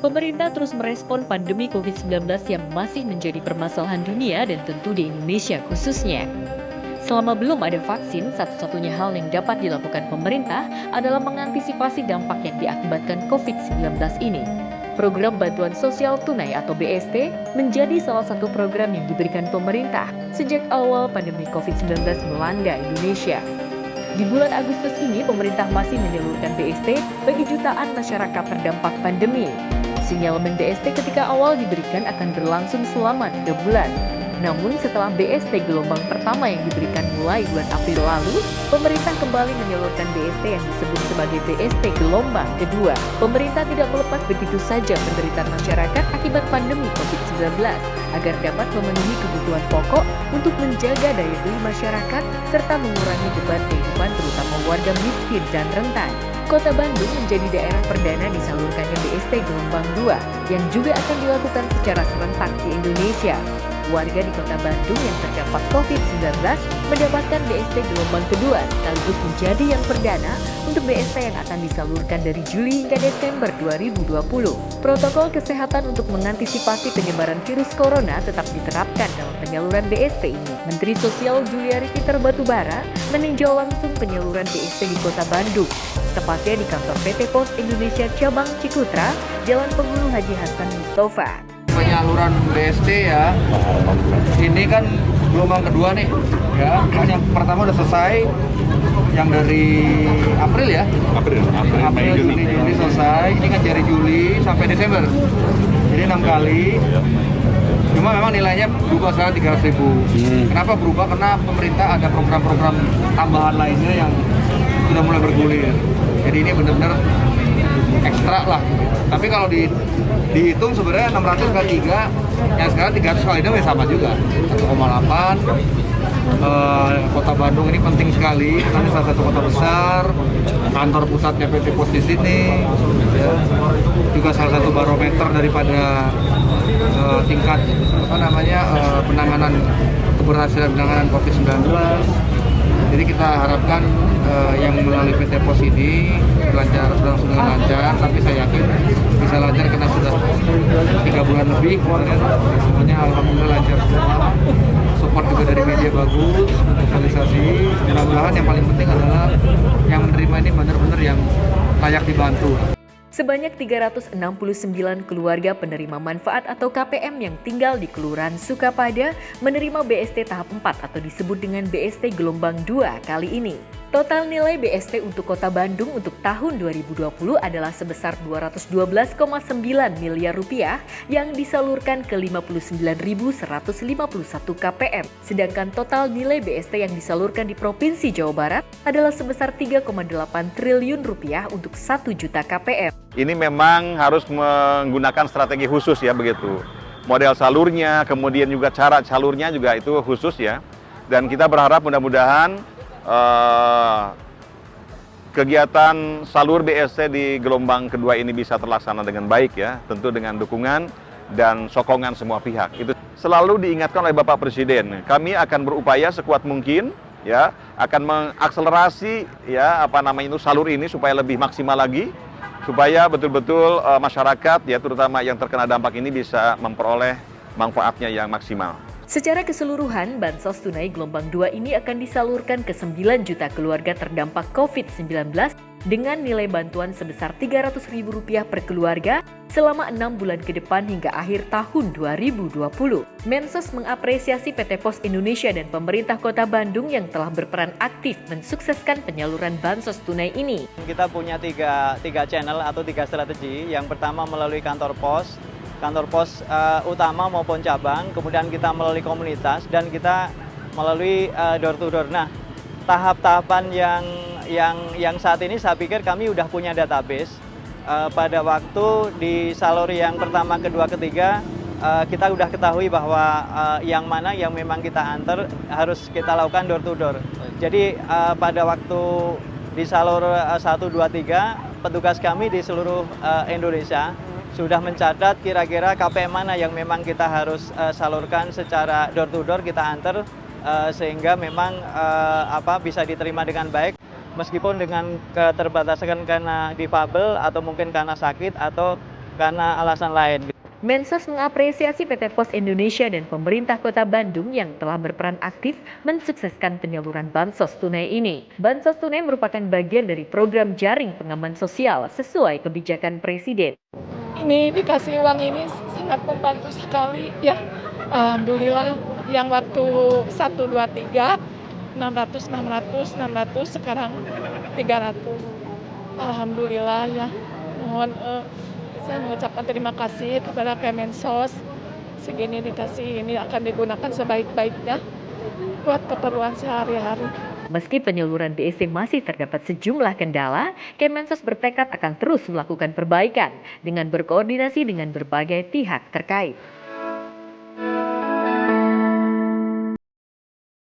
Pemerintah terus merespon pandemi COVID-19 yang masih menjadi permasalahan dunia dan tentu di Indonesia khususnya. Selama belum ada vaksin, satu-satunya hal yang dapat dilakukan pemerintah adalah mengantisipasi dampak yang diakibatkan COVID-19 ini. Program Bantuan Sosial Tunai atau BST menjadi salah satu program yang diberikan pemerintah sejak awal pandemi COVID-19 melanda Indonesia. Di bulan Agustus ini, pemerintah masih menyalurkan BST bagi jutaan masyarakat terdampak pandemi. Sinyalemen BST ketika awal diberikan akan berlangsung selama 3 bulan. Namun setelah BST gelombang pertama yang diberikan mulai bulan April lalu, pemerintah kembali menyalurkan BST yang disebut sebagai BST gelombang kedua. Pemerintah tidak melepas begitu saja penderitaan masyarakat akibat pandemi COVID-19 agar dapat memenuhi kebutuhan pokok untuk menjaga daya beli masyarakat serta mengurangi beban kehidupan terutama warga miskin dan rentan. Kota Bandung menjadi daerah perdana disalurkannya BST gelombang 2 yang juga akan dilakukan secara serentak di Indonesia. Warga di Kota Bandung yang terdampak COVID-19 mendapatkan BST gelombang kedua sekaligus menjadi yang perdana untuk BST yang akan disalurkan dari Juli hingga Desember 2020. Protokol kesehatan untuk mengantisipasi penyebaran virus corona tetap diterapkan dalam penyaluran BST ini. Menteri Sosial Juliari Peter Batubara meninjau langsung penyaluran BST di Kota Bandung, tepatnya di kantor PT Pos Indonesia Cabang Cikutra, Jalan Penghulu Haji Hasan Mustafa. Penyaluran BST ya, ini kan gelombang kedua nih ya, yang pertama udah selesai, yang dari April ya, April Juni selesai, ini kan dari Juli sampai Desember, jadi 6 kali. Cuma memang nilainya berubah sekarang 300.000. Kenapa berubah? Karena pemerintah ada program-program tambahan lainnya yang sudah mulai bergulir. Jadi ini benar-benar ekstra lah. Tapi kalau dihitung sebenarnya 600 kali 3, yang sekarang 300 kali 2 sama juga, 1,8. Kota Bandung ini penting sekali, karena salah satu kota besar, kantor pusatnya PT Pos di sini, ya. Juga salah satu barometer daripada tingkat penanganan keberhasilan penanganan COVID-19. Jadi kita harapkan yang melalui PT Pos ini berlangsung dengan lancar, tapi saya yakin bisa lancar karena sudah 3 bulan lebih kemarin, semuanya alhamdulillah lancar semua. Support juga dari media bagus, sosialisasi. Mudah-mudahan yang paling penting adalah yang menerima ini benar-benar yang layak dibantu. Sebanyak 369 keluarga penerima manfaat atau KPM yang tinggal di Kelurahan Sukapada menerima BST tahap 4 atau disebut dengan BST gelombang 2 kali ini. Total nilai BST untuk Kota Bandung untuk tahun 2020 adalah sebesar Rp212,9 miliar yang disalurkan ke 59.151 KPM. Sedangkan total nilai BST yang disalurkan di Provinsi Jawa Barat adalah sebesar Rp3,8 triliun untuk 1 juta KPM. Ini memang harus menggunakan strategi khusus ya begitu. Model salurnya, kemudian juga cara salurnya juga itu khusus ya. Dan kita berharap mudah-mudahan kegiatan salur BST di gelombang kedua ini bisa terlaksana dengan baik ya, tentu dengan dukungan dan sokongan semua pihak. Itu selalu diingatkan oleh Bapak Presiden. Kami akan berupaya sekuat mungkin ya, akan mengakselerasi ya salur ini supaya lebih maksimal lagi, supaya betul-betul masyarakat ya terutama yang terkena dampak ini bisa memperoleh manfaatnya yang maksimal. Secara keseluruhan, Bansos Tunai Gelombang 2 ini akan disalurkan ke 9 juta keluarga terdampak COVID-19 dengan nilai bantuan sebesar Rp300.000 per keluarga selama 6 bulan ke depan hingga akhir tahun 2020. Mensos mengapresiasi PT Pos Indonesia dan pemerintah Kota Bandung yang telah berperan aktif mensukseskan penyaluran Bansos Tunai ini. Kita punya tiga channel atau 3 strategi. Yang pertama melalui kantor pos utama maupun cabang, kemudian kita melalui komunitas dan kita melalui door to door. Nah, tahap-tahapan yang saat ini saya pikir kami udah punya database. Pada waktu di salur yang pertama, kedua, ketiga, kita udah ketahui bahwa yang mana yang memang kita antar harus kita lakukan door to door. Jadi pada waktu di salur 1, 2, 3, petugas kami di seluruh Indonesia sudah mencatat kira-kira KPM mana yang memang kita harus salurkan secara door to door, kita antar sehingga memang bisa diterima dengan baik meskipun dengan keterbatasan karena difabel atau mungkin karena sakit atau karena alasan lain. Mensos mengapresiasi PT Pos Indonesia dan pemerintah Kota Bandung yang telah berperan aktif mensukseskan penyaluran bansos tunai ini. Bansos tunai merupakan bagian dari program jaring pengaman sosial sesuai kebijakan Presiden. Ini dikasih uang ini sangat membantu sekali ya. Alhamdulillah yang waktu 1, 2, 3, 600, sekarang 300. Alhamdulillah ya. Mohon saya mengucapkan terima kasih kepada Kemensos. Segini dikasih, ini akan digunakan sebaik-baiknya buat keperluan sehari-hari. Meski penyaluran BST masih terdapat sejumlah kendala, Kemensos bertekad akan terus melakukan perbaikan dengan berkoordinasi dengan berbagai pihak terkait.